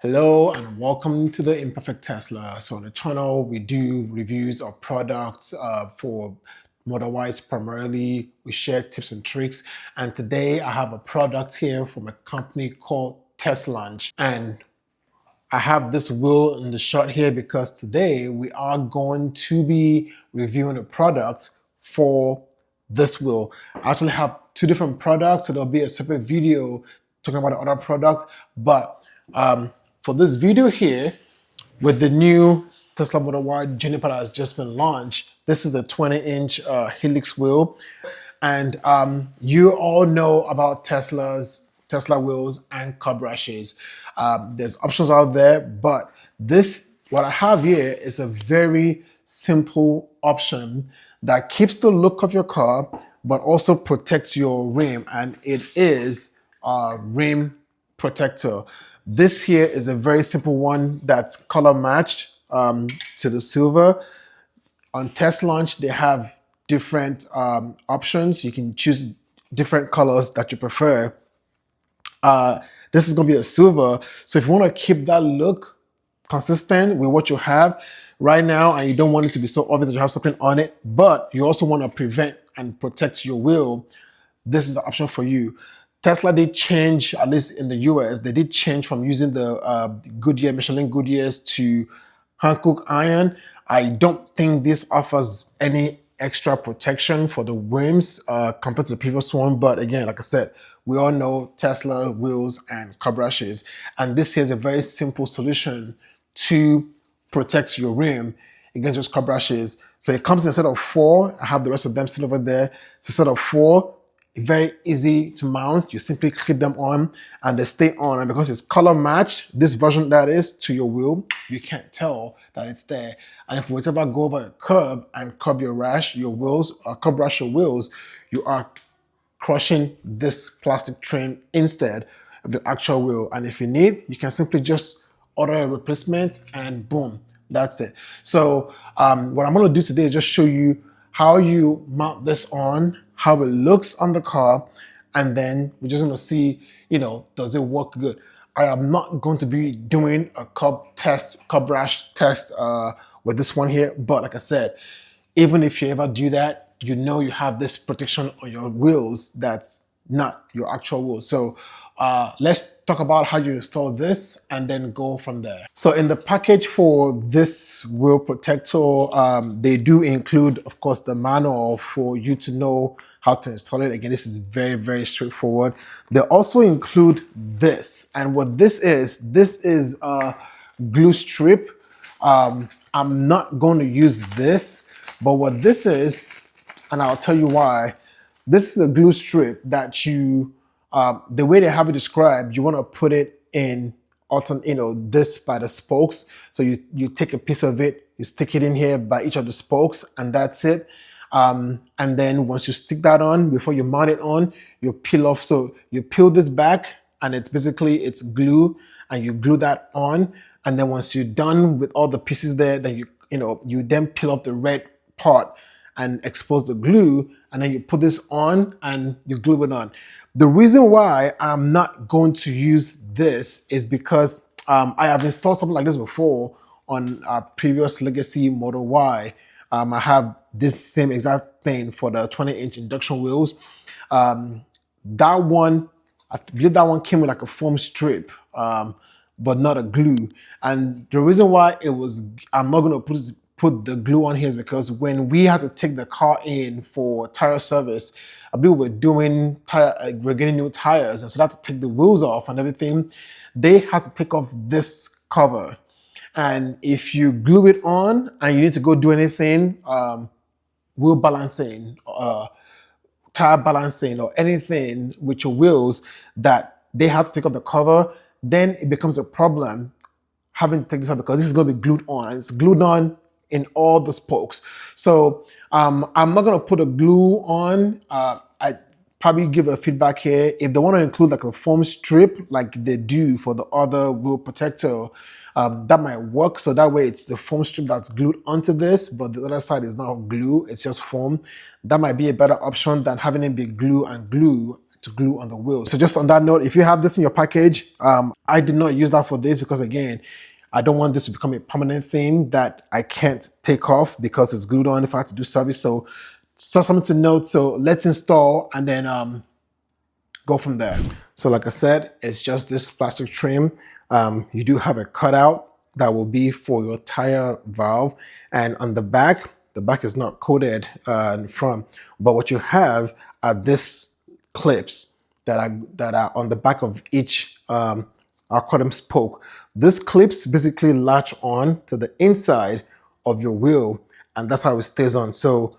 Hello and welcome to the Imperfect Tesla. So on the channel, we do reviews of products for Model Ys primarily. We share tips and tricks. And today I have a product here from a company called Teslaunch. And I have this wheel in the shot here because today we are going to be reviewing a product for this wheel. I actually have two different products, so there'll be a separate video talking about the other product. But for this video here, with the new Tesla Model Y Juniper that has just been launched, this is the 20-inch Helix wheel. And you all know about Tesla wheels and curb rashes. There's options out there, but what I have here is a very simple option that keeps the look of your car, but also protects your rim, and it is a rim protector. This here is a very simple one that's color matched to the silver. On Teslaunch, they have different options. You can choose different colors that you prefer. This is going to be a silver. So if you want to keep that look consistent with what you have right now, and you don't want it to be so obvious that you have something on it, but you also want to prevent and protect your wheel, this is an option for you. Tesla did change, at least in the US, they did change from using the Michelin Goodyears to Hankook iron. I don't think this offers any extra protection for the rims compared to the previous one. But again, like I said, we all know Tesla wheels and curb rashes. And this here is a very simple solution to protect your rim against those curb rashes. So it comes in a set of 4. I have the rest of them still over there. It's a set of 4. Very easy to mount. You simply clip them on and they stay on. And because it's color matched, this version that is, to your wheel, you can't tell that it's there. And if you ever go over a curb and curb your rash, your wheels, or curb rash your wheels, you are crushing this plastic trim instead of the actual wheel. And if you need, you can simply just order a replacement and boom, that's it. So what I'm going to do today is just show you how you mount this on, how it looks on the car, and then we're just going to see, does it work good? I am not going to be doing a curb rash test with this one here, but like I said, even if you ever do that, you have this protection on your wheels that's not your actual wheels. So let's talk about how you install this and then go from there. So in the package for this wheel protector, they do include, of course, the manual for you to know how to install it. Again, this is very, very straightforward. They also include this. And what this is a glue strip. I'm not going to use this, but what this is, and I'll tell you why, this is a glue strip that you, the way they have it described, you want to put it in this by the spokes. So you take a piece of it, you stick it in here by each of the spokes, and that's it. And then once you stick that on, before you mount it on, you peel off. So you peel this back, and it's glue, and you glue that on. And then once you're done with all the pieces there, then you then peel off the red part and expose the glue, and then you put this on and you glue it on. The reason why I'm not going to use this is because I have installed something like this before on our previous legacy Model Y. I have this same exact thing for the 20-inch induction wheels. That one, I believe that one came with like a foam strip, but not a glue. And the reason why I'm not going to put the glue on here is because when we had to take the car in for tire service, I believe we're getting new tires, and so that to take the wheels off and everything, they had to take off this cover. And if you glue it on and you need to go do anything, wheel balancing, tire balancing, or anything with your wheels that they have to take off the cover, then it becomes a problem having to take this off because this is going to be glued on, and it's glued on in all the spokes. So I'm not going to put a glue on. I probably give a feedback here. If they want to include like a foam strip like they do for the other wheel protector, that might work. So that way it's the foam strip that's glued onto this, but the other side is not glue, it's just foam. That might be a better option than having it be glue and glue to glue on the wheel. So just on that note, if you have this in your package, I did not use that for this because again, I don't want this to become a permanent thing that I can't take off because it's glued on if I have to do service. So something to note. So let's install and then go from there. So like I said, it's just this plastic trim. You do have a cutout that will be for your tire valve, and on the back is not coated in front, but what you have are these clips that are on the back of each accordion spoke. These clips basically latch on to the inside of your wheel, and that's how it stays on. So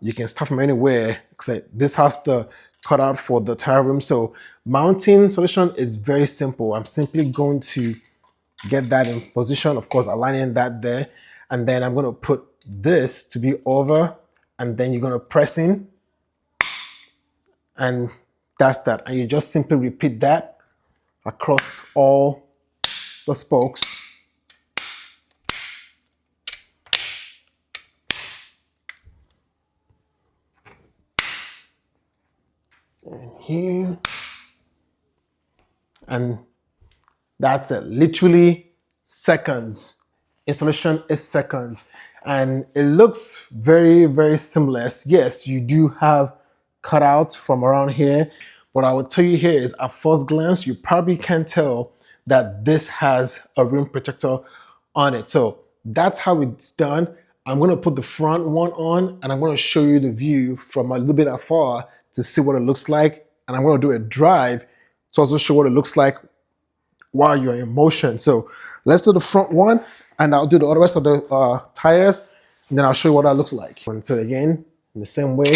you can start from anywhere, except this has the cutout for the tire rim. So mounting solution is very simple. I'm simply going to get that in position, of course aligning that there, and then I'm going to put this to be over, and then you're going to press in, and that's that. And you just simply repeat that across all the spokes. And here, and that's it. Literally seconds. Installation is seconds, and it looks very, very seamless. Yes, you do have cutouts from around here. What I would tell you here is, at first glance, you probably can't tell that this has a rim protector on it. So that's how it's done. I'm going to put the front one on, and I'm going to show you the view from a little bit afar to see what it looks like. And I'm going to do a drive to also show what it looks like while you're in motion. So let's do the front one, and I'll do the other rest of the tires, and then I'll show you what that looks like. And so again, in the same way,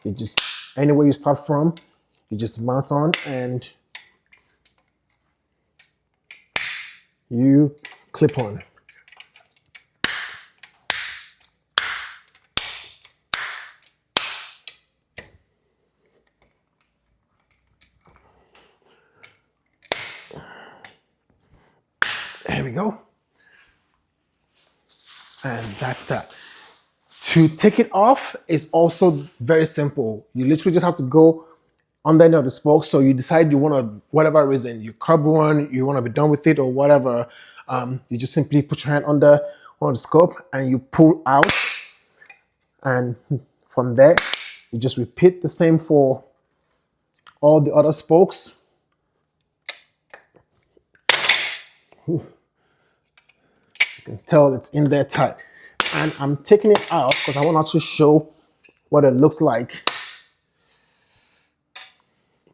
you just, anywhere you start from, you just mount on and you clip on. There we go. And that's that. To take it off is also very simple. You literally just have to go on the end of the spoke. So you decide you want to, whatever reason, you curb one, you want to be done with it or whatever, you just simply put your hand on the scope and you pull out. And from there, you just repeat the same for all the other spokes. You can tell it's in there tight. And I'm taking it out because I want to show what it looks like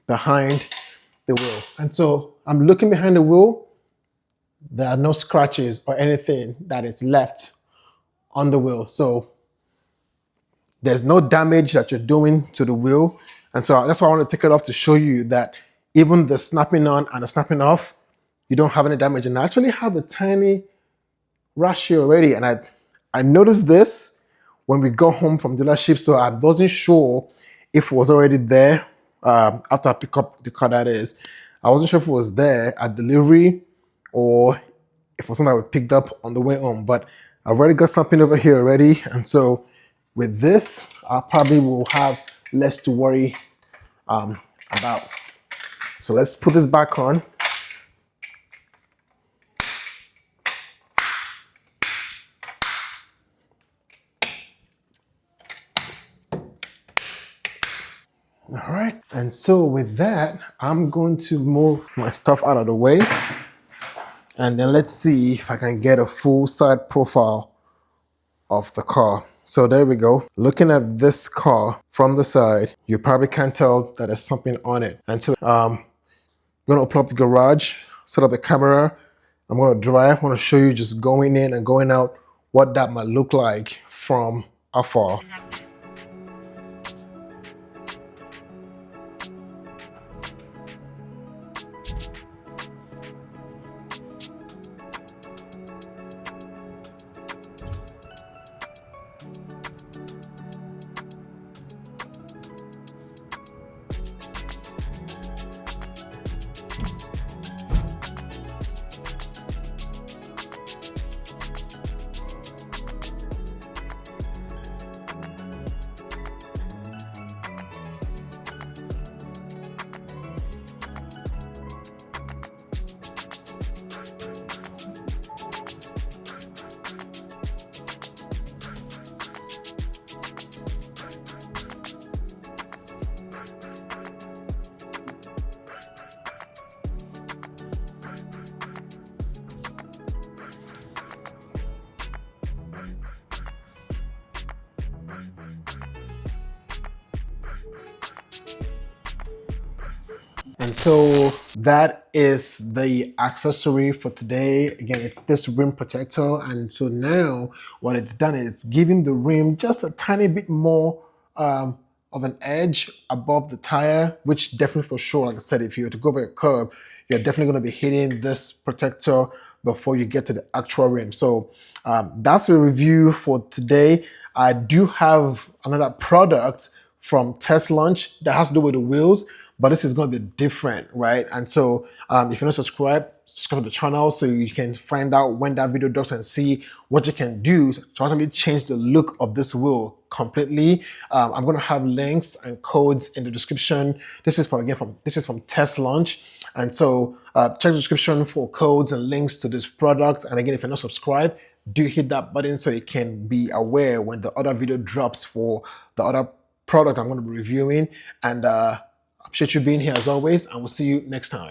behind the wheel. And so I'm looking behind the wheel. There are no scratches or anything that is left on the wheel. So there's no damage that you're doing to the wheel. And so that's why I want to take it off to show you that even the snapping on and the snapping off, you don't have any damage. And I actually have a tiny rash here already. And I noticed this when we got home from dealership. So I wasn't sure if it was already there after I pick up the car, that is. I wasn't sure if it was there at delivery or if it was something that we picked up on the way home. But I've already got something over here already. And so with this, I probably will have less to worry about. So let's put this back on. All right, and so with that, I'm going to move my stuff out of the way, and then let's see if I can get a full side profile of the car. So there we go. Looking at this car from the side, you probably can't tell that there's something on it. And so I'm gonna open up the garage, set up the camera. I'm gonna drive. I wanna show you just going in and going out, what that might look like from afar. And so that is the accessory for today. Again, it's this rim protector. And so now what it's done is it's giving the rim just a tiny bit more of an edge above the tire, which definitely for sure, like I said, if you were to go over a curb, you're definitely going to be hitting this protector before you get to the actual rim. So that's the review for today. I do have another product from Teslaunch that has to do with the wheels, but this is going to be different, right? And so if you're not subscribed, subscribe to the channel so you can find out when that video drops and see what you can do to actually change the look of this wheel completely. I'm going to have links and codes in the description. This is from Teslaunch, and so check the description for codes and links to this product. And again, if you're not subscribed, do hit that button so you can be aware when the other video drops for the other product I'm going to be reviewing. And I appreciate you being here as always, and we'll see you next time.